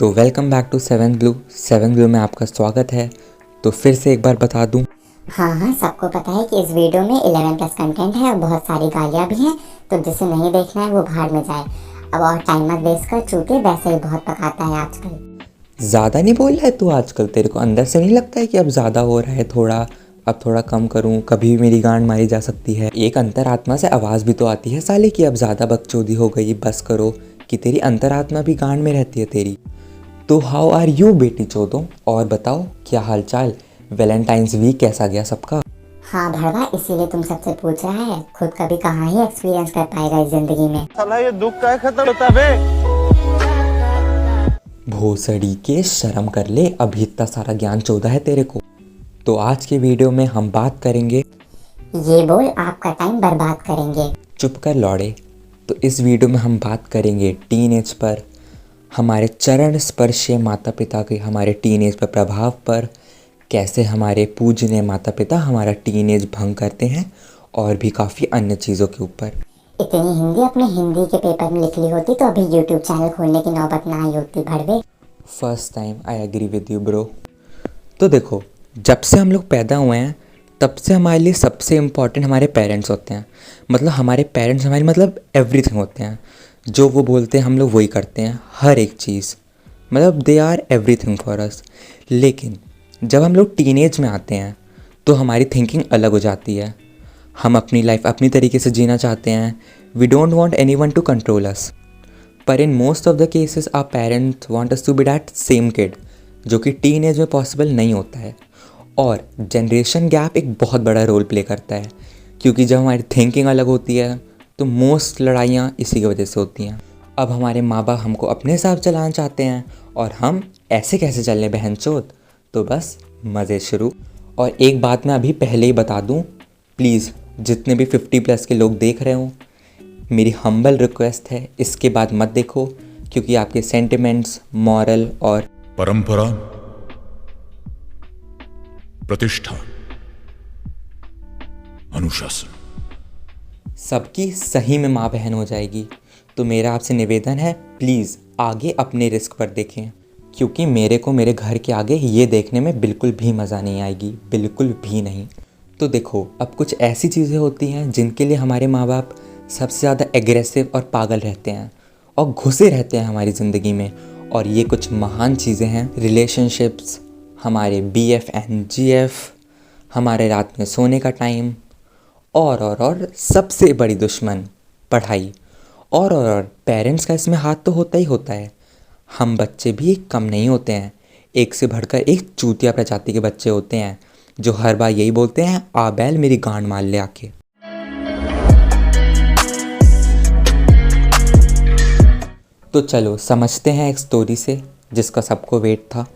तो welcome back to seven blue में आपका स्वागत है। तो फिर से एक बार बता दूं, हाँ, सबको पता है कि इस वीडियो में 11+ कंटेंट है और बहुत सारी गालियाँ भी हैं, तो जिसे नहीं देखना है वो भाड़ में जाए। अब और टाइम मत वेस्ट कर, चूतिए वैसे ही बहुत पकाता है आजकल। ज़्यादा नहीं बोल रहा है तू आजकल? तेरे को अंदर से नहीं लगता है कि अब ज़्यादा हो रहा है थोड़ा? अब थोड़ा कम करूं, कभी भी मेरी गांड मारी जा सकती है। एक अंतरात्मा से आवाज़ भी तो आती है साले कि अब ज़्यादा बकचोदी हो गई, बस करो। कि तेरी अंतरात्मा भी गांड में रहती है तेरी। तो हाउ आर यू बेटी चोदों? और बताओ क्या हालचाल? वैलेंटाइंस वीक कैसा गया सबका? हाँ भड़वा, इसीलिए तुम सबसे पूछ रहा है, खुद कभी कहाँ ही एक्सपीरियंस कर पाएगा इस जिंदगी में। साला ये दुख का खत्म होता बे। भोसड़ी के शर्म कर ले, अभी इतना सारा ज्ञान चोदा है तेरे को। तो आज के वीडियो में हम बात करेंगे। ये बोल आपका टाइम बर्बाद करेंगे। चुप कर लौड़े। तो इस वीडियो में हम बात करेंगे टीन एज पर, हमारे चरण स्पर्शीय माता पिता के हमारे टीन एज पर प्रभाव पर, कैसे हमारे पूजनीय माता पिता हमारा टीन एज भंग करते हैं, और भी काफ़ी अन्य चीज़ों के ऊपर। इतनी हिंदी अपने हिंदी के पेपर में लिख ली होती तो अभी यूट्यूब चैनल खोलने की नौबत ना आई होती भड़वे। First time I agree with you bro. तो देखो, जब से हम लोग पैदा हुए हैं तब से हमारे लिए सबसे इम्पॉर्टेंट हमारे पेरेंट्स होते हैं। मतलब हमारे पेरेंट्स हमारे मतलब एवरीथिंग होते हैं। जो वो बोलते हैं हम लोग वही करते हैं, हर एक चीज़। मतलब they are everything for us. लेकिन जब हम लोग टीनेज में आते हैं तो हमारी थिंकिंग अलग हो जाती है। हम अपनी लाइफ अपनी तरीके से जीना चाहते हैं। We don't want any one to control us. पर in most of the cases our parents want us to be that same kid, जो कि टीन एज में पॉसिबल नहीं होता है। और जनरेशन गैप एक बहुत बड़ा रोल प्ले करता है, क्योंकि जब हमारी थिंकिंग अलग होती है तो मोस्ट लड़ाइयाँ इसी की वजह से होती हैं। अब हमारे माँ बाप हमको अपने हिसाब से चलाना चाहते हैं और हम ऐसे कैसे चल रहे बहनचोद। तो बस मज़े शुरू। और एक बात मैं अभी पहले ही बता दूँ, प्लीज़ जितने भी 50+ के लोग देख रहे हों, मेरी हम्बल रिक्वेस्ट है इसके बाद मत देखो, क्योंकि आपके सेंटिमेंट्स, मॉरल और परंपरा, प्रतिष्ठा, अनुशासन सबकी सही में माँ बहन हो जाएगी। तो मेरा आपसे निवेदन है, प्लीज़ आगे अपने रिस्क पर देखें, क्योंकि मेरे को मेरे घर के आगे ये देखने में बिल्कुल भी मज़ा नहीं आएगी, बिल्कुल भी नहीं। तो देखो, अब कुछ ऐसी चीज़ें होती हैं जिनके लिए हमारे माँ बाप सबसे ज़्यादा एग्रेसिव और पागल रहते हैं और घुसे रहते हैं हमारी ज़िंदगी में। और ये कुछ महान चीज़ें हैं, रिलेशनशिप्स, हमारे BF एंड GF, हमारे रात में सोने का टाइम, और सबसे बड़ी दुश्मन पढ़ाई। और पेरेंट्स का इसमें हाथ तो होता ही होता है। हम बच्चे भी कम नहीं होते हैं, एक से बढ़कर एक चूतिया प्रजाति के बच्चे होते हैं जो हर बार यही बोलते हैं, आ बैल मेरी गांड मार ले आके। तो चलो समझते हैं एक स्टोरी से जिसका सबको वेट था।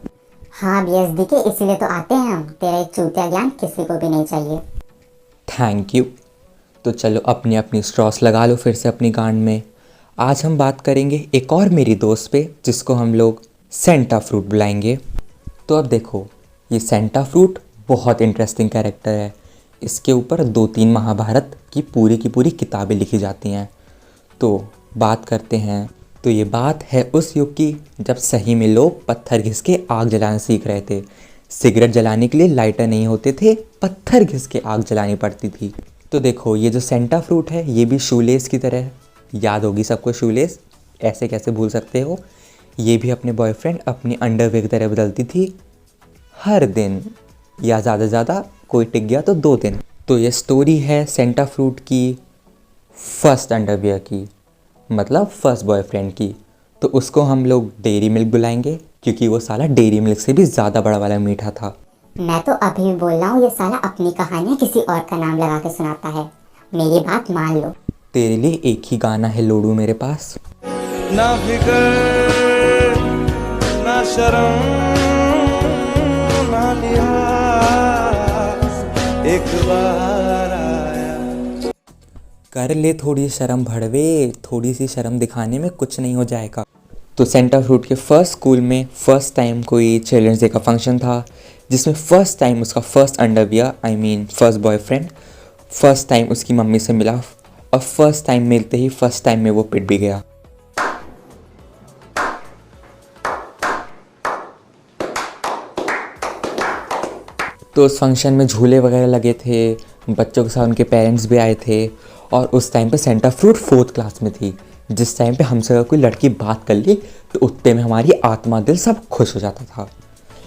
हाँ BSD के, इसीलिए तो आते हैं हम। तेरा एक चूतिया ज्ञान किसी को भी नहीं चाहिए। Thank you. तो चलो अपनी अपनी स्ट्रॉस लगा लो फिर से अपनी गांड में। आज हम बात करेंगे एक और मेरी दोस्त पे, जिसको हम लोग सेंटा फ्रूट बुलाएंगे। तो अब देखो, ये सेंटा फ्रूट बहुत इंटरेस्टिंग कैरेक्टर है। इसके ऊपर 2-3 महाभारत की पूरी किताबें लिखी जाती हैं। तो बात करते हैं। तो ये बात है उस युग की जब सही में लोग पत्थर घिस के आग जलाना सीख रहे थे। सिगरेट जलाने के लिए लाइटर नहीं होते थे, पत्थर घिस के आग जलानी पड़ती थी। तो देखो, ये जो सेंटा फ्रूट है ये भी शूलेस की तरह है। याद होगी सबको शूलेस, ऐसे कैसे भूल सकते हो। ये भी अपने बॉयफ्रेंड अपनी अंडरवेयर की तरह बदलती थी हर दिन, या ज़्यादा से ज़्यादा कोई टिक गया तो 2 दिन। तो ये स्टोरी है सेंटा फ्रूट की फर्स्ट अंडरवियर की, मतलब फर्स्ट बॉयफ्रेंड की। तो उसको हम लोग डेयरी मिल्क बुलाएंगे, क्योंकि वो साला डेयरी मिल्क से भी ज़्यादा बड़ा वाला मीठा था। मैं तो अभी भी बोल रहा हूँ, ये साला अपनी कहानियाँ किसी और का नाम लगा के सुनाता है। मेरी बात मान लो। तेरे लिए एक ही गाना है लोडू मेरे पास। ना फिकर, ना शर्म, ना लिहाज, एक बार आया। कर ले थोड़ी शर्म भड़वे, थोड़ी सी शर्म दिखाने में कुछ नहीं हो जाएगा। तो सेंटा फ्रूट के फर्स्ट स्कूल में फर्स्ट टाइम कोई चिल्ड्रंस डे का फंक्शन था, जिसमें फर्स्ट टाइम उसका first underwear, I mean first boyfriend, first time उसकी मम्मी से मिला। और फर्स्ट टाइम मिलते ही फर्स्ट टाइम में वो पिट भी गया। तो उस फंक्शन में झूले वगैरह लगे थे, बच्चों के साथ उनके पेरेंट्स भी आए थे और उस टाइम पे सेंटा फ्रूट 4th क्लास में थी। जिस टाइम पे हमसे अगर कोई लड़की बात कर ली तो उतने में हमारी आत्मा दिल सब खुश हो जाता था।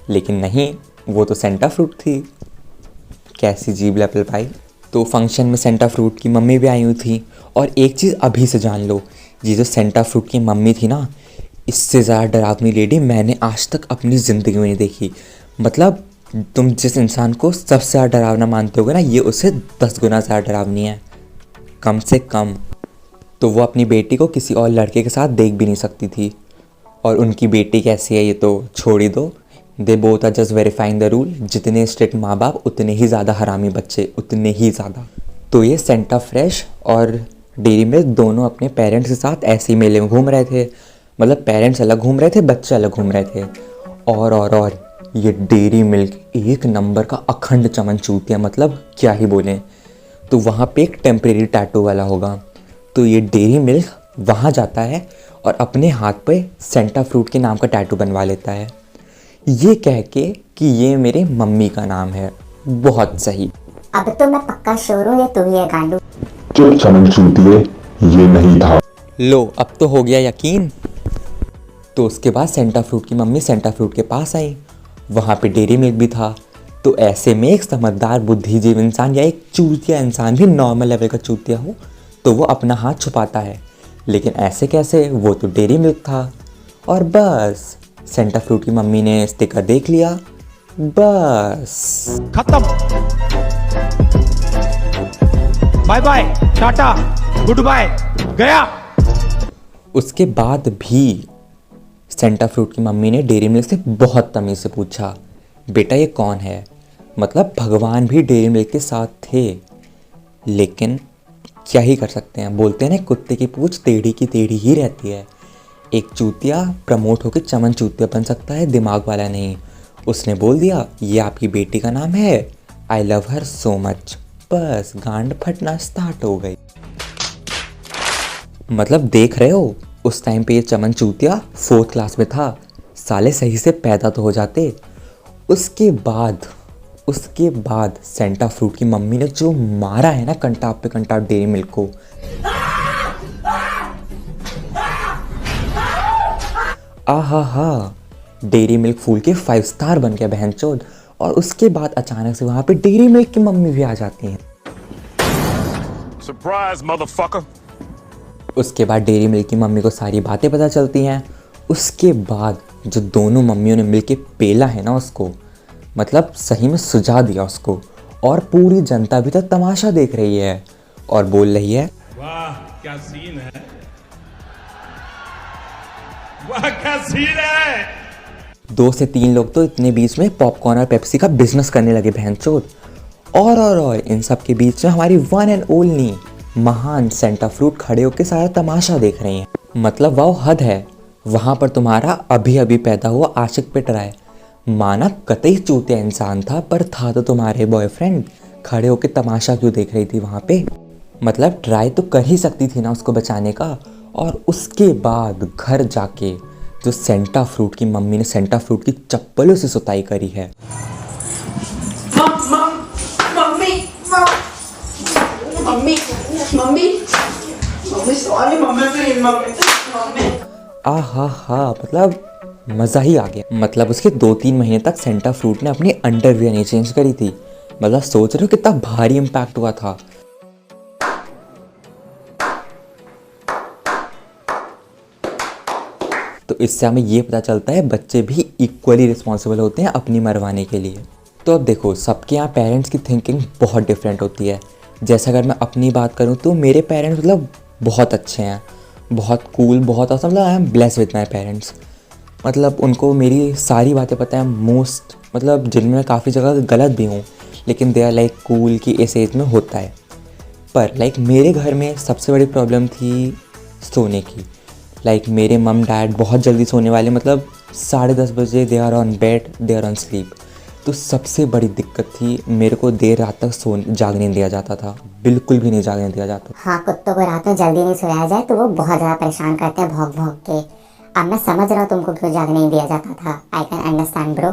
लेकिन नहीं, वो तो सेंटा फ्रूट थी। कैसी जीभ लेपल पाई। तो फंक्शन में सेंटा फ्रूट की मम्मी भी आई हुई थी। और एक चीज़ अभी से जान लो, ये जो सेंटा फ्रूट की मम्मी थी ना, इससे ज़्यादा डरावनी लेडी मैंने आज तक अपनी ज़िंदगी में नहीं देखी। मतलब तुम जिस इंसान को सबसे ज़्यादा डरावना मानते होगे ना, ये उससे 10 गुना ज़्यादा डरावनी है, कम से कम। तो वो अपनी बेटी को किसी और लड़के के साथ देख भी नहीं सकती थी। और उनकी बेटी कैसी है ये तो छोड़ ही दो। They both are just verifying the rule. जितने स्ट्रिक्ट माँ बाप उतने ही ज़्यादा हरामी बच्चे, उतने ही ज़्यादा। तो ये सेंटा फ्रेश और डेयरी मिल्क दोनों अपने पेरेंट्स के साथ ऐसे ही मेले में घूम रहे थे। मतलब पेरेंट्स अलग घूम रहे थे, बच्चे अलग घूम रहे थे। और ये डेयरी मिल्क एक नंबर का अखंड चमन चूतिया, मतलब क्या ही बोलें। तो वहाँ पे एक टेम्परेरी टैटू वाला होगा। तो ये डेयरी मिल्क वहाँ जाता है और अपने हाथ पे सेंटा फ्रूट के नाम का टैटू बनवा लेता है, ये कह के कि ये मेरे मम्मी का नाम है। बहुत सही। अब तो मैं पक्का श्योर हूँ ये तू ही है गांडू। चुप चमन चूतिए, ये नहीं था। लो, अब तो हो गया यकीन। तो उसके बाद सेंटा फ्रूट की मम्मी सेंटा फ्रूट के पास आई। वहाँ पे डेयरी मिल्क भी था। तो ऐसे में एक समझदार बुद्धिजीवी इंसान या एक चूतिया इंसान भी नॉर्मल लेवल का चूतिया हो तो वो अपना हाथ छुपाता है। लेकिन ऐसे कैसे, वो तो डेयरी मिल्क था। और बस सेंटा फ्रूट की मम्मी ने स्टिकर देख लिया, बस खत्म। Bye bye, tata, good bye, गया। उसके बाद भी सेंटा फ्रूट की मम्मी ने डेयरी मिल्क से बहुत तमीज़ से पूछा, बेटा ये कौन है? मतलब भगवान भी डेयरी मिल्क के साथ थे। लेकिन क्या ही कर सकते हैं, बोलते हैं ना कुत्ते की पूंछ टेढ़ी की टेढ़ी ही रहती है। एक चूतिया प्रमोट होकर चमन चूतिया बन सकता है, दिमाग वाला नहीं। उसने बोल दिया ये आपकी बेटी का नाम है, I love her so much. बस गांड फटना स्टार्ट हो गई। मतलब देख रहे हो, उस टाइम पे ये चमन चूतिया 4th क्लास में था। साले सही से पैदा तो हो जाते। उसके बाद सेंटा फ्रूट की मम्मी ने जो मारा है ना कंटाप पे कंटाप डेयरी मिल्क को, आहा, डेयरी मिल्क फूल के 5 स्टार बन गया बहनचोद। और उसके बाद अचानक से वहाँ पे डेयरी मिल्क की मम्मी भी आ जाती हैं। Surprise, motherfucker! उसके बाद डेयरी मिल्क की मम्मी को सारी बातें पता चलती हैं। उसके बाद जो दोनों मम्मियों ने मिलके पेला है ना उसको, मतलब सही में सुझा दिया उसको। और पूरी जनता भी तो तमाशा देख रही है और बोल रही है वाह क्या सीन है, वाह क्या सीन है। 2 से 3 लोग तो इतने बीच में पॉपकॉर्न और पेप्सी का बिजनेस करने लगे बहनचोद। और इन सब के बीच में हमारी वन एंड ओनली महान सेंटा फ्रूट खड़े होकर सारा तमाशा देख रही हैं। मतलब वाह हद है। वहाँ पर तुम्हारा अभी अभी पैदा हुआ आशिक पिट रहा है। माना कतई चूतिया इंसान था, पर था तो तुम्हारे बॉयफ्रेंड। खड़े होकर तमाशा क्यों देख रही थी वहाँ पे? मतलब ट्राई तो कर ही सकती थी ना उसको बचाने का। और उसके बाद घर जाके जो सेंटा फ्रूट की मम्मी ने सेंटा फ्रूट की चप्पलों से सुताई करी है। आहा, मतलब मज़ा ही आ गया। मतलब उसके 2-3 महीने तक सेंटा फ्रूट ने अपनी अंडरवियर नहीं चेंज करी थी। मतलब सोच रहे हो कितना भारी इम्पैक्ट हुआ था। तो इससे हमें ये पता चलता है बच्चे भी इक्वली रिस्पॉन्सिबल होते हैं अपनी मरवाने के लिए। तो अब देखो, सबके यहाँ पेरेंट्स की थिंकिंग बहुत डिफरेंट होती है। जैसे अगर मैं अपनी बात करूँ तो मेरे पेरेंट्स मतलब बहुत अच्छे हैं, बहुत कूल, बहुत मतलब I am blessed with my parents. मतलब उनको मेरी सारी बातें पता है मोस्ट, मतलब जिनमें मैं काफ़ी जगह गलत भी हूँ, लेकिन दे आर लाइक कूल कि इस एज में होता है। पर लाइक मेरे घर में सबसे बड़ी प्रॉब्लम थी सोने की। लाइक मेरे मम डैड बहुत जल्दी सोने वाले, मतलब 10:30 बजे they are on bed, they are on sleep. तो सबसे बड़ी दिक्कत थी, मेरे को देर रात तक जागने नहीं दिया जाता था, बिल्कुल भी नहीं जागने दिया जाता। हाँ, कुत्तों को रात में जल्दी नहीं सोया जाए तो वो बहुत ज़्यादा परेशान करते हैं भौंक भौंक के। अब मैं समझ रहा हूँ तुमको क्यों जागने नहीं दिया जाता था। I can understand bro.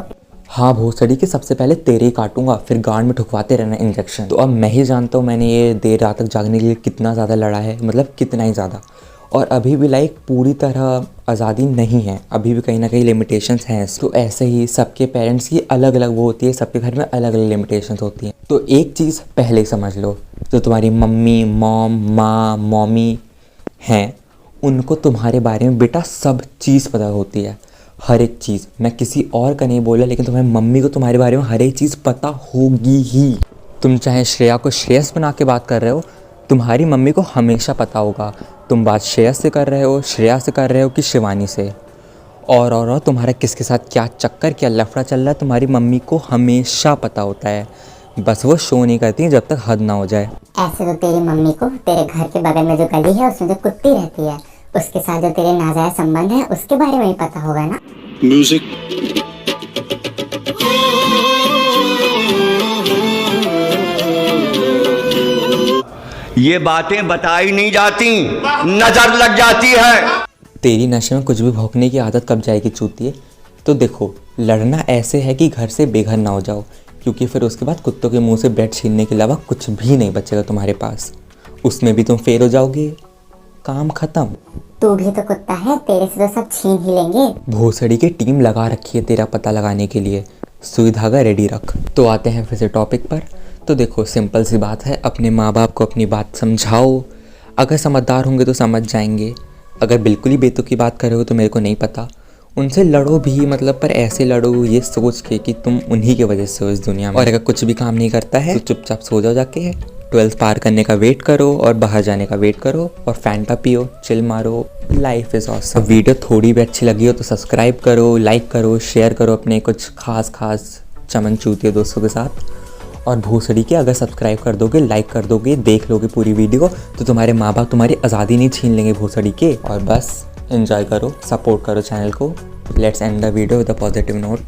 हाँ भोसड़ी के सबसे पहले तेरे ही काटूंगा, फिर गांड में ठुकवाते रहना इंजेक्शन। तो अब मैं ही जानता हूँ मैंने ये देर रात तक जागने के लिए कितना ज़्यादा लड़ा है, मतलब कितना ही ज़्यादा। और अभी भी लाइक पूरी तरह आज़ादी नहीं है, अभी भी कहीं ना कहीं लिमिटेशंस हैं। तो ऐसे ही सबके पेरेंट्स की अलग अलग वो होती है, सबके घर में अलग अलग लिमिटेशंस होती हैं। तो एक चीज़ पहले समझ लो, जो तुम्हारी मम्मी माँ मॉमी हैं, उनको तुम्हारे बारे में बेटा सब चीज़ पता होती है, हर एक चीज़। मैं किसी और का नहीं बोला, लेकिन तुम्हारी मम्मी को तुम्हारे बारे में हर एक चीज़ पता होगी ही। तुम चाहे श्रेया को श्रेयस बना के बात कर रहे हो, तुम्हारी मम्मी को हमेशा पता होगा तुम बात श्रेयस से कर रहे हो, श्रेया से कर रहे हो कि शिवानी से। और तुम्हारा किसके साथ क्या चक्कर क्या लफड़ा चल रहा है, तुम्हारी मम्मी को हमेशा पता होता है। बस वो शो नहीं करती हैं जब तक हद ना हो जाए। ऐसे तो तेरी मम्मी को तेरे घर के बगल में जो गली है उसमें जो कुत्ती रहती है उसके साथ जो तेरे नाजायज संबंध है उसके बारे में ही पता होगा ना। म्यूजिक। ये बातें बताई नहीं जाती, नजर लग जाती है। तेरी नशे में कुछ भी भौंकने की आदत कब जाएगी चूतिए। तो देखो, लड़ना ऐसे है कि घर से बेघर ना हो जाओ, क्योंकि फिर उसके बाद कुत्तों के मुंह से ब्रेड छीनने के अलावा कुछ भी नहीं बचेगा तुम्हारे पास। उसमें भी तुम फेल हो जाओगे, काम खत्म। तू भी तो कुत्ता है, तेरे से तो सब छीन ही लेंगे। भोसड़ी की टीम लगा रखी है तेरा पता लगाने के लिए, सुई धागा रेडी रख। तो आते हैं फिर से टॉपिक पर। तो देखो, सिंपल सी बात है, अपने माँ बाप को अपनी बात समझाओ। अगर समझदार होंगे तो समझ जाएंगे, अगर बिल्कुल ही बेतुकी बात कर रहे हो तो मेरे को नहीं पता। उनसे लड़ो भी, मतलब पर ऐसे लड़ो ये सोच के कि तुम उन्हीं की वजह से हो इस दुनिया में। और अगर कुछ भी काम नहीं करता है तो चुपचाप सो जाओ जाके, 12th पार करने का वेट करो और बाहर जाने का वेट करो और फैंटा पियो, चिल मारो, लाइफ इज़ ऑसम। वीडियो थोड़ी भी अच्छी लगी हो तो सब्सक्राइब करो, लाइक करो, शेयर करो अपने कुछ खास चमन चूतिए दोस्तों के साथ। और भोसड़ी के अगर सब्सक्राइब कर दोगे, लाइक कर दोगे, देख लोगे पूरी वीडियो, तो तुम्हारे माँ बाप तुम्हारी आज़ादी नहीं छीन लेंगे भोसड़ी के। और बस एंजॉय करो, सपोर्ट करो चैनल को। Let's end the video with a positive note.